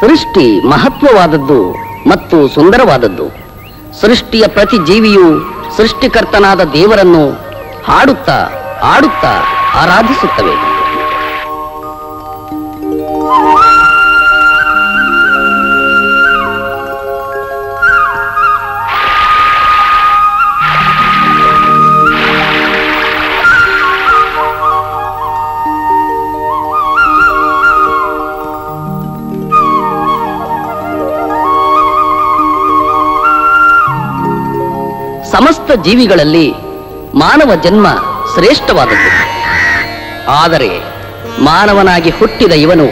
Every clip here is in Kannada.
ಸೃಷ್ಟಿ ಮಹತ್ವವಾದದ್ದು ಮತ್ತು ಸುಂದರವಾದದ್ದು. ಸೃಷ್ಟಿಯ ಪ್ರತಿ ಜೀವಿಯು ಸೃಷ್ಟಿಕರ್ತನಾದ ದೇವರನ್ನು ಹಾಡುತ್ತಾ ಆಡುತ್ತಾ ಆರಾಧಿಸುತ್ತವೆ. ಸಮಸ್ತ ಜೀವಿಗಳಲ್ಲಿ ಮಾನವ ಜನ್ಮ ಶ್ರೇಷ್ಠವಾದದ್ದು. ಆದರೆ ಮಾನವನಾಗಿ ಹುಟ್ಟಿದ ಇವನು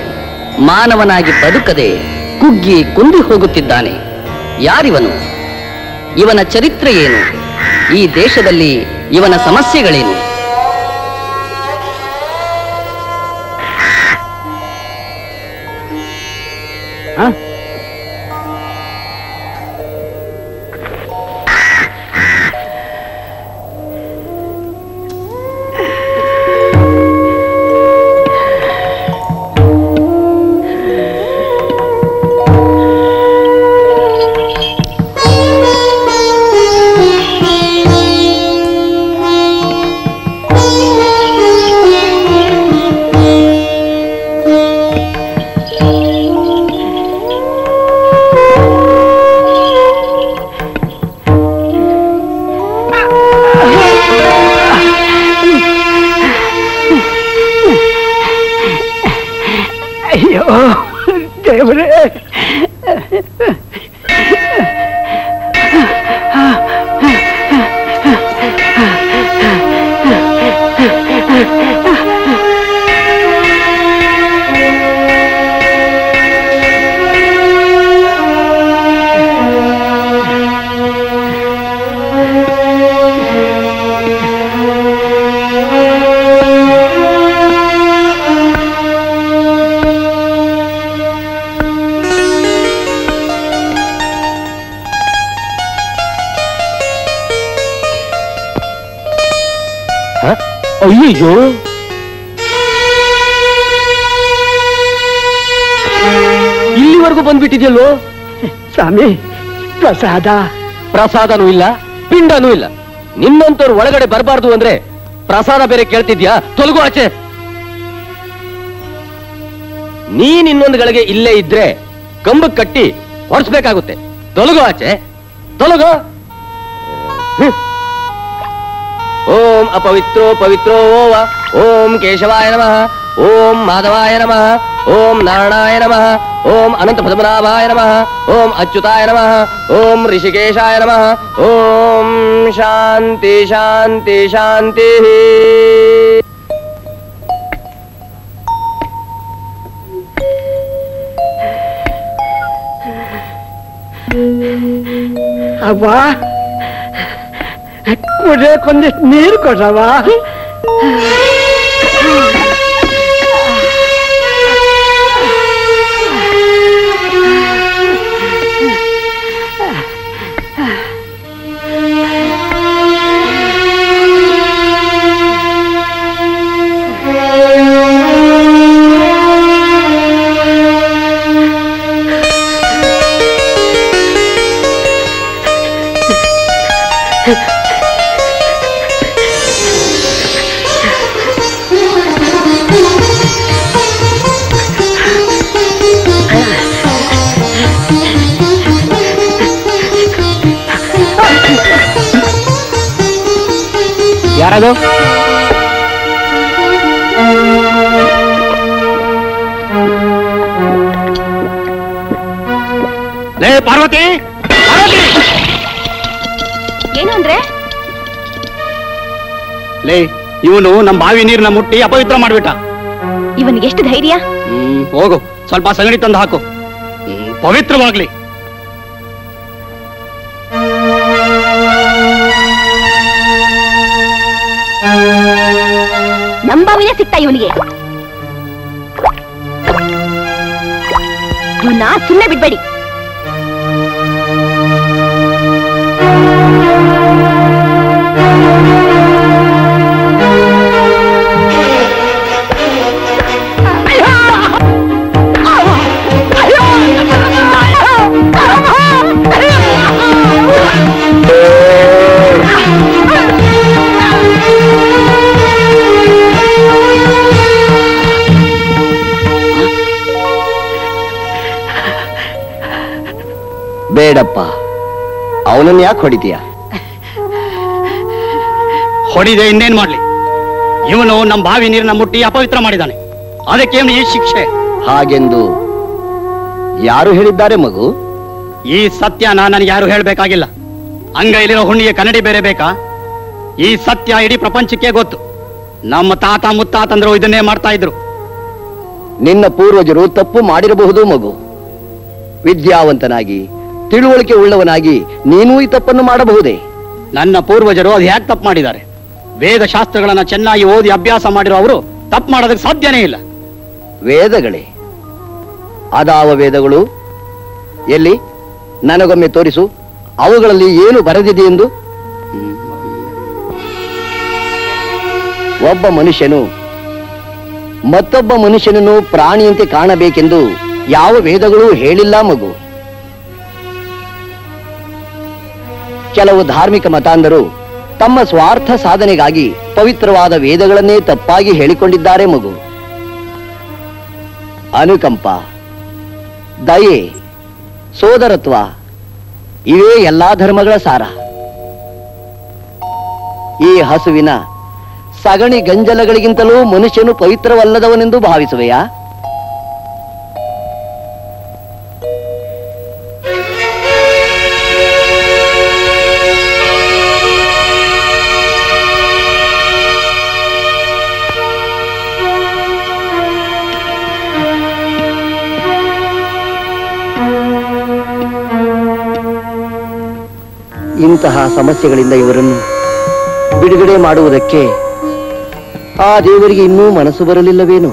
ಮಾನವನಾಗಿ ಬದುಕದೆ ಕುಗ್ಗಿ ಕುಂದಿ ಹೋಗುತ್ತಿದ್ದಾನೆ. ಯಾರಿವನು? ಇವನ ಚರಿತ್ರೆ ಏನು? ಈ ದೇಶದಲ್ಲಿ ಇವನ ಸಮಸ್ಯೆಗಳೇನು? ಅಯ್ಯೋ, ಇಲ್ಲಿವರೆಗೂ ಬಂದ್ಬಿಟ್ಟಿದ್ಯಲ್ಲೋ ಸ್ವಾಮಿ. ಪ್ರಸಾದನೂ ಇಲ್ಲ, ಪಿಂಡನೂ ಇಲ್ಲ. ನಿನ್ನಂತವ್ರು ಒಳಗಡೆ ಬರಬಾರ್ದು ಅಂದ್ರೆ ಪ್ರಸಾದ ಬೇರೆ ಕೇಳ್ತಿದ್ಯಾ? ತೊಲಗು ಆಚೆ. ನೀನ್ ಇನ್ನೊಂದು ಗಳಿಗೆ ಇಲ್ಲೇ ಇದ್ರೆ ಕಂಬಕ್ಕೆ ಕಟ್ಟಿ ಹೊರಸ್ಬೇಕಾಗುತ್ತೆ. ತೊಲಗು ಆಚೆ, ತೊಲಗು. ಓಂ ಅಪವಿತ್ರೋ ಪವಿತ್ರೋ ವ ಓಂ ಕೇಶವಾಯ ನಮಃ, ಓಂ ಮಾಧವಾಯ ನಮಃ, ಓಂ ನಾರಾಯಣಾಯ ನಮಃ, ಓಂ ಅನಂತ ಪದ್ಮನಾಭಾಯ ನಮಃ, ಓಂ ಅಚ್ಯುತಾಯ ನಮಃ, ಓಂ ಋಷಿಕೇಶಾಯ ನಮಃ. ಓಂ ಶಾಂತಿ ಶಾಂತಿ ಶಾಂತಿ. ಅವ್ವ, ಕುಡಿಯೋಕೊಂದಿಷ್ಟು ನೀರು ಕೊಡ್ರವ್ವ. ಯಾರದು? ಲೇ ಪಾರ್ವತಿ, ಏನು ಅಂದ್ರೆ? ಲೇ, ಇವನು ನಮ್ಮ ಬಾವಿ ನೀರನ್ನ ಮುಟ್ಟಿ ಅಪವಿತ್ರ ಮಾಡ್ಬಿಟ್ಟ. ಇವನಿಗೆ ಎಷ್ಟು ಧೈರ್ಯ? ಹೋಗು, ಸ್ವಲ್ಪ ಸಗಣಿ ತಂದು ಹಾಕು, ಪವಿತ್ರವಾಗ್ಲಿ. ನಂಬಾವಿನೇ ಸಿಗ್ತಾ ಇವನಿಗೆ. ಇವನ್ನ ಸುಮ್ಮನೆ ಬಿಡ್ಬೇಡಿ. ಅವನನ್ನ ಯಾಕೆ ಹೊಡಿತೀಯ? ಹೊಡಿದೆ ಇನ್ನೇನ್ ಮಾಡ್ಲಿ? ಇವನು ನಮ್ಮ ಬಾವಿ ನೀರನ್ನ ಮುಟ್ಟಿ ಅಪವಿತ್ರ ಮಾಡಿದ್ದಾನೆ. ಅದಕ್ಕೆ ಇವನು ಈ ಶಿಕ್ಷೆ. ಹಾಗೆಂದು ಯಾರು ಹೇಳಿದ್ದಾರೆ ಮಗು? ಈ ಸತ್ಯನ ನನಗೆ ಯಾರು ಹೇಳ್ಬೇಕಾಗಿಲ್ಲ. ಅಂಗೈಲಿರೋ ಹುಣ್ಣಿಗೆ ಕನ್ನಡಿ ಬೇರೆ ಬೇಕಾ? ಈ ಸತ್ಯ ಇಡೀ ಪ್ರಪಂಚಕ್ಕೆ ಗೊತ್ತು. ನಮ್ಮ ತಾತ ಮುತ್ತಾತಂದ್ರು ಇದನ್ನೇ ಮಾಡ್ತಾ ಇದ್ರು. ನಿನ್ನ ಪೂರ್ವಜರು ತಪ್ಪು ಮಾಡಿರಬಹುದು ಮಗು. ವಿದ್ಯಾವಂತನಾಗಿ ತಿಳುವಳಿಕೆ ಉಳ್ಳವನಾಗಿ ನೀನೂ ಈ ತಪ್ಪನ್ನು ಮಾಡಬಹುದೇ? ನನ್ನ ಪೂರ್ವಜರು ಅದು ಯಾಕೆ ತಪ್ಪು ಮಾಡಿದ್ದಾರೆ? ವೇದ ಶಾಸ್ತ್ರಗಳನ್ನ ಚೆನ್ನಾಗಿ ಓದಿ ಅಭ್ಯಾಸ ಮಾಡಿರೋ ಅವರು ತಪ್ಪು ಮಾಡೋದಕ್ಕೆ ಸಾಧ್ಯನೇ ಇಲ್ಲ. ವೇದಗಳೇ? ಅದಾವ ವೇದಗಳು? ಎಲ್ಲಿ ನನಗೊಮ್ಮೆ ತೋರಿಸು. ಅವುಗಳಲ್ಲಿ ಏನು ಬರೆದಿದೆ ಎಂದು. ಒಬ್ಬ ಮನುಷ್ಯನು ಮತ್ತೊಬ್ಬ ಮನುಷ್ಯನನ್ನು ಪ್ರಾಣಿಯಂತೆ ಕಾಣಬೇಕೆಂದು ಯಾವ ವೇದಗಳು ಹೇಳಿಲ್ಲ ಮಗು. ಕೆಲವು ಧಾರ್ಮಿಕ ಮತಾಂಧರು ತಮ್ಮ ಸ್ವಾರ್ಥ ಸಾಧನೆಗಾಗಿ ಪವಿತ್ರವಾದ ವೇದಗಳನ್ನೇ ತಪ್ಪಾಗಿ ಹೇಳಿಕೊಂಡಿದ್ದಾರೆ ಮಗು. ಅನುಕಂಪ, ದಯೆ, ಸೋದರತ್ವ ಇವೇ ಎಲ್ಲಾ ಧರ್ಮಗಳ ಸಾರ. ಈ ಹಸುವಿನ ಸಗಣಿ ಗಂಜಲಗಳಿಗಿಂತಲೂ ಮನುಷ್ಯನು ಪವಿತ್ರವಲ್ಲದವನೆಂದು ಭಾವಿಸುವೆಯಾ? ಇಂತಹ ಸಮಸ್ಯೆಗಳಿಂದ ಇವರನ್ನು ಬಿಡುಗಡೆ ಮಾಡುವುದಕ್ಕೆ ಆ ದೇವರಿಗೆ ಇನ್ನೂ ಮನಸ್ಸು ಬರಲಿಲ್ಲವೇನು?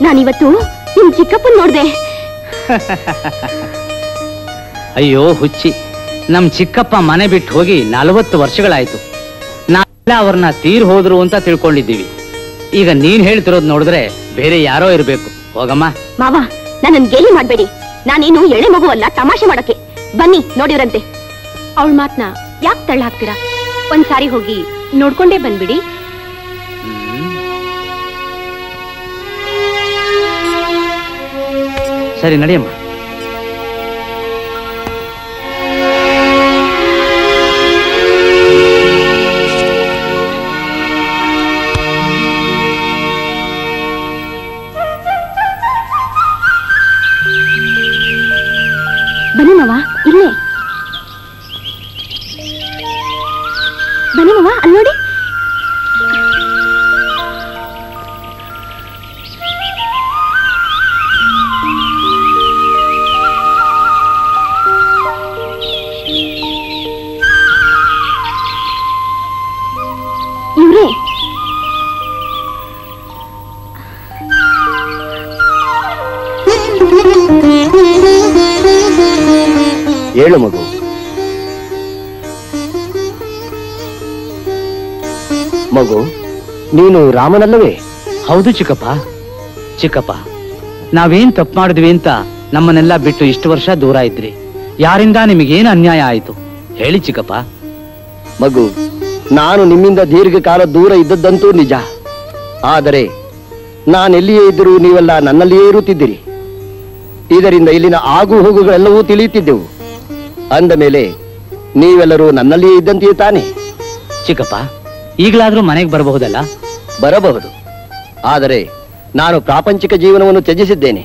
ನಾನಿವತ್ತು ನಿಮ್ ಚಿಕ್ಕಪ್ಪನ್ ನೋಡ್ದೆ. ಅಯ್ಯೋ ಹುಚ್ಚಿ, ನಮ್ ಚಿಕ್ಕಪ್ಪ ಮನೆ ಬಿಟ್ಟು ಹೋಗಿ 40 ವರ್ಷಗಳಾಯ್ತು. ನಾವೆಲ್ಲ ಅವ್ರನ್ನ ತೀರ್ ಹೋದ್ರು ಅಂತ ತಿಳ್ಕೊಂಡಿದ್ದೀವಿ. ಈಗ ನೀನ್ ಹೇಳ್ತಿರೋದ್ ನೋಡಿದ್ರೆ ಬೇರೆ ಯಾರೋ ಇರ್ಬೇಕು. ಹೋಗಮ್ಮ. ಮಾವ, ನನ್ನನ್ ಗೇಲಿ ಮಾಡ್ಬೇಡಿ. ನಾನೇನು ಎಳೆ ಮಗು ಅಲ್ಲ ತಮಾಷೆ ಮಾಡಕ್ಕೆ. ಬನ್ನಿ ನೋಡಿವ್ರಂತೆ. ಅವಳ ಮಾತ್ನ ಯಾಕೆ ತಳ್ಳ ಹಾಕ್ತೀರಾ? ಒಂದ್ಸಾರಿ ಹೋಗಿ ನೋಡ್ಕೊಂಡೇ ಬಂದ್ಬಿಡಿ. ಸರಿ ನಡಿಯಮ್ಮ. ಬನ್ನಿ ಮಾವ, ಇಲ್ಲೇ ಬನ್ನಿ ಮಾವ, ಅಲ್ಲಿ ನೋಡಿ. ಹೇಳು ಮಗು. ಮಗು, ನೀನು ರಾಮನಲ್ಲವೇ? ಹೌದು ಚಿಕ್ಕಪ್ಪ. ಚಿಕ್ಕಪ್ಪ, ನಾವೇನ್ ತಪ್ಪು ಮಾಡಿದ್ವಿ ಅಂತ ನಮ್ಮನ್ನೆಲ್ಲ ಬಿಟ್ಟು ಇಷ್ಟು ವರ್ಷ ದೂರ ಇದ್ರಿ. ಯಾರಿಂದ ನಿಮಗೇನು ಅನ್ಯಾಯ ಆಯ್ತು ಹೇಳಿ ಚಿಕ್ಕಪ್ಪ. ಮಗು, ನಾನು ನಿಮ್ಮಿಂದ ದೀರ್ಘಕಾಲ ದೂರ ಇದ್ದದ್ದಂತೂ ನಿಜ. ಆದರೆ ನಾನೆಲ್ಲಿಯೇ ಇದ್ದರೂ ನೀವೆಲ್ಲ ನನ್ನಲ್ಲಿಯೇ ಇರುತ್ತಿದ್ದೀರಿ. ಇದರಿಂದ ಇಲ್ಲಿನ ಆಗು ಹೋಗುಗಳೆಲ್ಲವೂ ತಿಳಿಯುತ್ತಿದ್ದೆವು. ಅಂದ ಮೇಲೆ ನೀವೆಲ್ಲರೂ ನನ್ನಲ್ಲಿಯೇ ಇದ್ದಂತೆಯೇ ತಾನೆ? ಚಿಕ್ಕಪ್ಪ, ಈಗಲಾದ್ರೂ ಮನೆಗೆ ಬರಬಹುದಲ್ಲ? ಬರಬಹುದು. ಆದರೆ ನಾನು ಪ್ರಾಪಂಚಿಕ ಜೀವನವನ್ನು ತ್ಯಜಿಸಿದ್ದೇನೆ.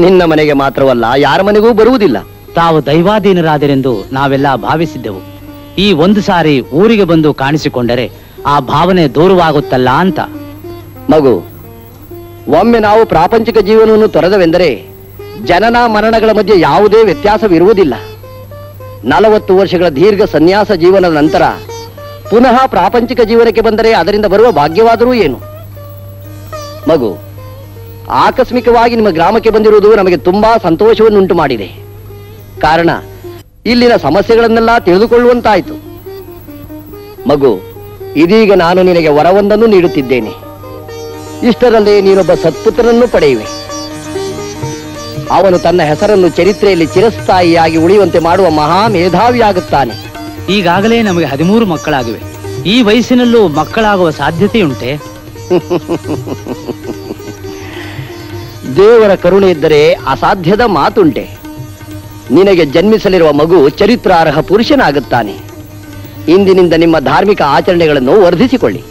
ನಿನ್ನ ಮನೆಗೆ ಮಾತ್ರವಲ್ಲ, ಯಾರ ಮನೆಗೂ ಬರುವುದಿಲ್ಲ. ತಾವು ದೈವಾಧೀನರಾದರೆಂದು ನಾವೆಲ್ಲ ಭಾವಿಸಿದ್ದೆವು. ಈ ಒಂದು ಸಾರಿ ಊರಿಗೆ ಬಂದು ಕಾಣಿಸಿಕೊಂಡರೆ ಆ ಭಾವನೆ ದೂರವಾಗುತ್ತಲ್ಲ ಅಂತ. ಮಗು, ಒಮ್ಮೆ ನಾವು ಪ್ರಾಪಂಚಿಕ ಜೀವನವನ್ನು ತೊರೆದವೆಂದರೆ ಜನನ ಮರಣಗಳ ಮಧ್ಯೆ ಯಾವುದೇ ವ್ಯತ್ಯಾಸವಿರುವುದಿಲ್ಲ. 40 ವರ್ಷಗಳ ದೀರ್ಘ ಸನ್ಯಾಸ ಜೀವನದ ನಂತರ ಪುನಃ ಪ್ರಾಪಂಚಿಕ ಜೀವನಕ್ಕೆ ಬಂದರೆ ಅದರಿಂದ ಬರುವ ಭಾಗ್ಯವಾದರೂ ಏನು? ಮಗು, ಆಕಸ್ಮಿಕವಾಗಿ ನಿಮ್ಮ ಗ್ರಾಮಕ್ಕೆ ಬಂದಿರುವುದು ನಮಗೆ ತುಂಬಾ ಸಂತೋಷವನ್ನುಂಟು ಮಾಡಿದೆ. ಕಾರಣ ಇಲ್ಲಿನ ಸಮಸ್ಯೆಗಳನ್ನೆಲ್ಲ ತಿಳಿದುಕೊಳ್ಳುವಂತಾಯಿತು. ಮಗು, ಇದೀಗ ನಾನು ನಿನಗೆ ವರವೊಂದನ್ನು ನೀಡುತ್ತಿದ್ದೇನೆ. ಇಷ್ಟರಲ್ಲೇ ನೀನೊಬ್ಬ ಸತ್ಪುತ್ರನನ್ನು ಪಡೆಯುವೆ. ಅವನು ತನ್ನ ಹೆಸರನ್ನು ಚರಿತ್ರೆಯಲ್ಲಿ ಚಿರಸ್ಥಾಯಿಯಾಗಿ ಉಳಿಯುವಂತೆ ಮಾಡುವ ಮಹಾ ಮೇಧಾವಿಯಾಗುತ್ತಾನೆ. ಈಗಾಗಲೇ ನಮಗೆ 13 ಮಕ್ಕಳಾಗಿವೆ. ಈ ವಯಸ್ಸಿನಲ್ಲೂ ಮಕ್ಕಳಾಗುವ ಸಾಧ್ಯತೆಯುಂಟೆ? ದೇವರ ಕರುಣೆ ಇದ್ದರೆ ಅಸಾಧ್ಯದ ಮಾತುಂಟೆ. ನಿನಗೆ ಜನ್ಮಿಸಲಿರುವ ಮಗು ಚರಿತ್ರಾರ್ಹ ಪುರುಷನಾಗುತ್ತಾನೆ. ಇಂದಿನಿಂದ ನಿಮ್ಮ ಧಾರ್ಮಿಕ ಆಚರಣೆಗಳನ್ನು ವರ್ಧಿಸಿಕೊಳ್ಳಿ.